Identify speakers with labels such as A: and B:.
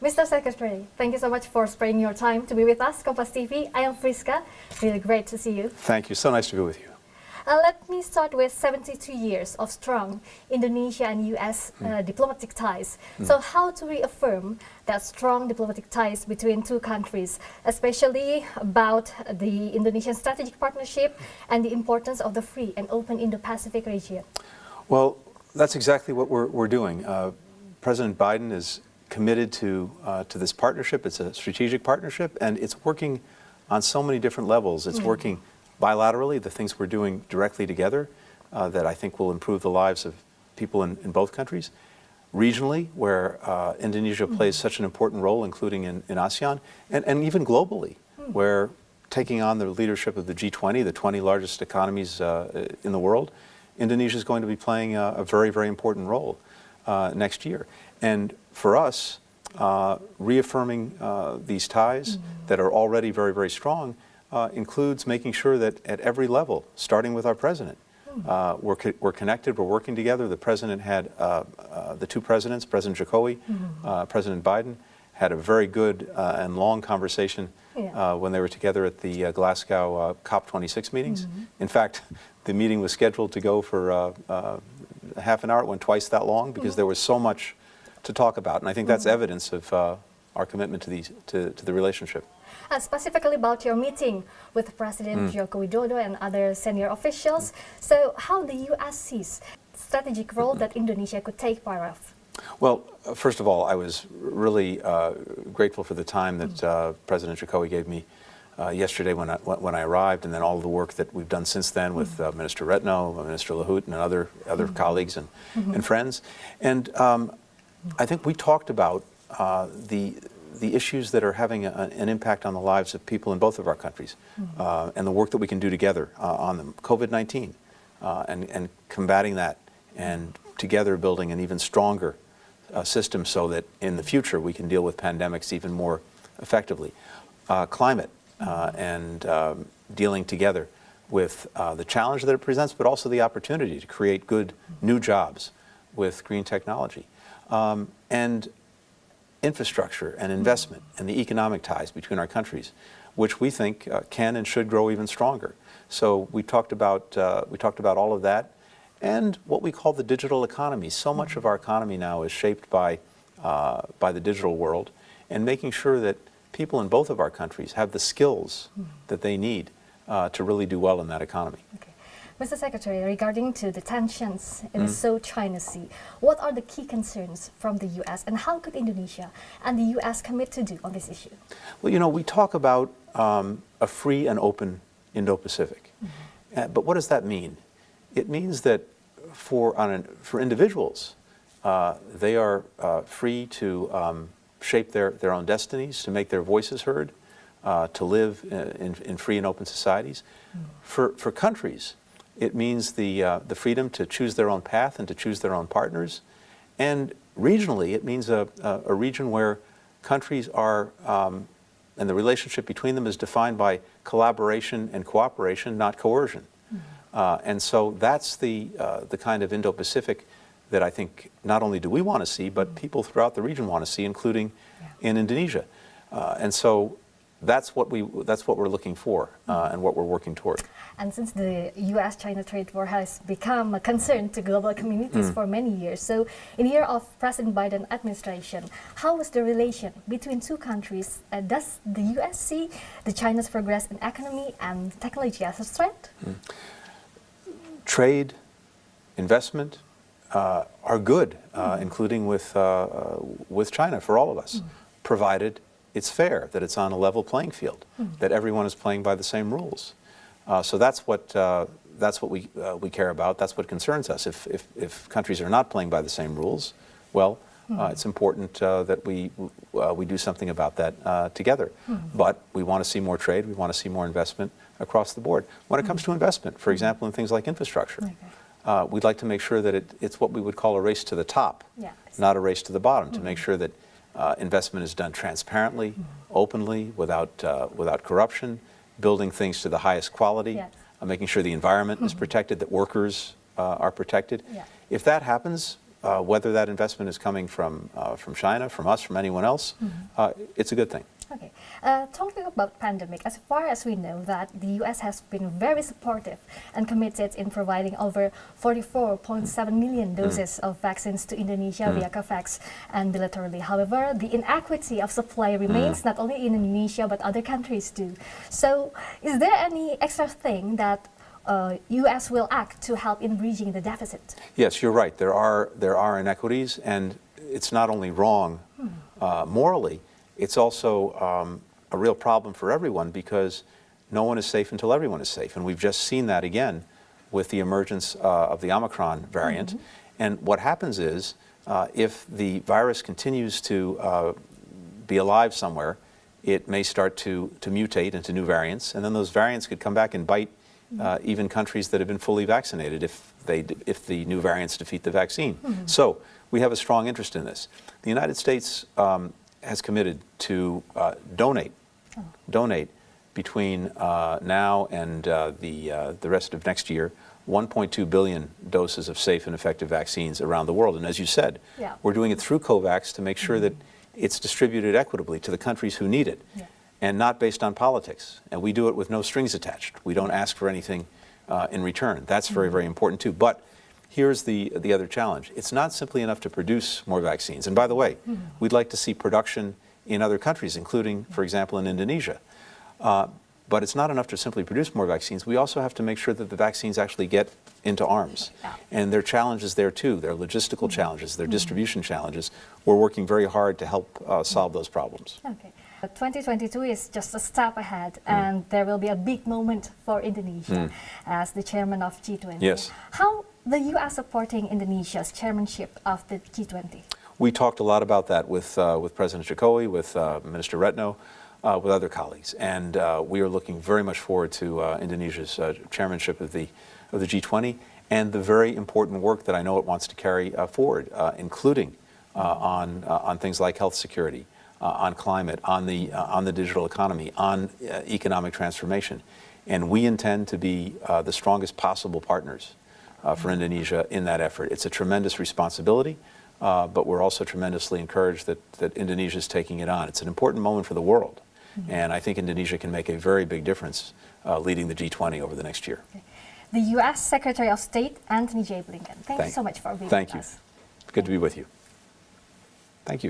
A: Mr. Secretary, thank you so much for sparing your time to be with us, Kompas TV. I am Frisca. Really great to see you.
B: Thank you. So nice to be with you.
A: Let me start with 72 years of strong Indonesia and U.S. Diplomatic ties. So how to reaffirm that strong diplomatic ties between two countries, especially about the Indonesian strategic partnership and the importance of the free and open Indo-Pacific region?
B: Well, that's exactly what we're doing. President Biden is committed to this partnership. It's a strategic partnership, and it's working on so many different levels. It's working bilaterally, the things we're doing directly together that I think will improve the lives of people in both countries. Regionally, where Indonesia plays such an important role, including in ASEAN, and even globally, where taking on the leadership of the G20, the 20 largest economies in the world, Indonesia is going to be playing a very, very important role next year. And for us, reaffirming these ties that are already very, very strong includes making sure that at every level, starting with our president, we're connected, we're working together. The president had, the two presidents, President Jokowi, President Biden, had a very good and long conversation when they were together at the Glasgow COP26 meetings. In fact, the meeting was scheduled to go for half an hour. It went twice that long because there was so much to talk about. And I think that's evidence of our commitment to the relationship.
A: Specifically about your meeting with President Joko Widodo and other senior officials. So how the U.S. sees strategic role that Indonesia could take part of?
B: Well, first of all, I was really grateful for the time that President Jokowi gave me yesterday when I arrived, and then all of the work that we've done since then with Minister Retno, Minister Lahut, and other colleagues and friends. And I think we talked about the issues that are having an impact on the lives of people in both of our countries, and the work that we can do together on them. COVID-19 and combating that, and together building an even stronger system so that in the future we can deal with pandemics even more effectively. Climate and dealing together with the challenge that it presents, but also the opportunity to create good new jobs with green technology. And infrastructure and investment and the economic ties between our countries, which we think can and should grow even stronger. So we talked about all of that, and what we call the digital economy. So much of our economy now is shaped by the digital world, and making sure that people in both of our countries have the skills that they need to really do well in that economy.
A: Okay. Mr. Secretary, regarding to the tensions in the South China Sea, what are the key concerns from the U.S. and how could Indonesia and the U.S. commit to do on this issue? Well,
B: you know, we talk about a free and open Indo-Pacific, but what does that mean? It means that for individuals, they are free to shape their own destinies, to make their voices heard, to live in free and open societies. For countries, it means the freedom to choose their own path and to choose their own partners. And regionally, it means a region where countries are, and the relationship between them is defined by collaboration and cooperation, not coercion. And so that's the kind of Indo-Pacific that I think not only do we want to see, but people throughout the region want to see, including in Indonesia. And so that's what we're looking for and what we're working toward.
A: And since the U.S.-China trade war has become a concern to global communities for many years, so in the year of President Biden administration, how was the relation between two countries? Does the U.S. see the China's progress in economy and technology as a threat?
B: Trade, investment are good, including with China for all of us, provided it's fair, that it's on a level playing field, that everyone is playing by the same rules. So that's what we care about. That's what concerns us. If countries are not playing by the same rules, well, it's important that we do something about that together. But we want to see more trade. We want to see more investment across the board. When it comes to investment, for example, in things like infrastructure, we'd like to make sure that it's what we would call a race to the top, not a race to the bottom, to make sure that investment is done transparently, openly, without corruption, building things to the highest quality, making sure the environment is protected, that workers are protected. If that happens, whether that investment is coming from China, from us, from anyone else, it's a good thing.
A: Okay. Talking about pandemic, as far as we know that the U.S. has been very supportive and committed in providing over 44.7 million doses of vaccines to Indonesia via COVAX and bilaterally. However, the inequity of supply remains not only in Indonesia but other countries too. So, is there any extra thing that U.S. will act to help in bridging the deficit?
B: Yes, you're right. There are inequities, and it's not only wrong morally. It's also a real problem for everyone because no one is safe until everyone is safe. And we've just seen that again with the emergence of the Omicron variant. And what happens is if the virus continues to be alive somewhere, it may start to mutate into new variants. And then those variants could come back and bite even countries that have been fully vaccinated if the new variants defeat the vaccine. So we have a strong interest in this. The United States has committed to donate between now and the rest of next year 1.2 billion doses of safe and effective vaccines around the world. And as you said, we're doing it through COVAX to make sure that it's distributed equitably to the countries who need it and not based on politics. And we do it with no strings attached. We don't ask for anything in return. That's very, very important too. But here's the other challenge. It's not simply enough to produce more vaccines. And by the way, we'd like to see production in other countries, including, for example, in Indonesia. But it's not enough to simply produce more vaccines. We also have to make sure that the vaccines actually get into arms. And there are challenges there too. There are logistical challenges, there are distribution challenges. We're working very hard to help solve those problems.
A: Okay. 2022 is just a step ahead, and there will be a big moment for Indonesia as the chairman of G20.
B: Yes.
A: How the U.S. supporting Indonesia's chairmanship of the G20?
B: We talked a lot about that with President Jokowi, with Minister Retno, with other colleagues, and we are looking very much forward to Indonesia's chairmanship of the G20 and the very important work that I know it wants to carry forward, including on things like health security, on climate, on the digital economy, on economic transformation, and we intend to be the strongest possible partners for Indonesia in that effort. It's a tremendous responsibility, but we're also tremendously encouraged that Indonesia is taking it on. It's an important moment for the world, and I think Indonesia can make a very big difference leading the G20 over the next year.
A: Okay. The U.S. Secretary of State, Antony J Blinken. Thank you so much for being with us.
B: Thank you. Good to be with you.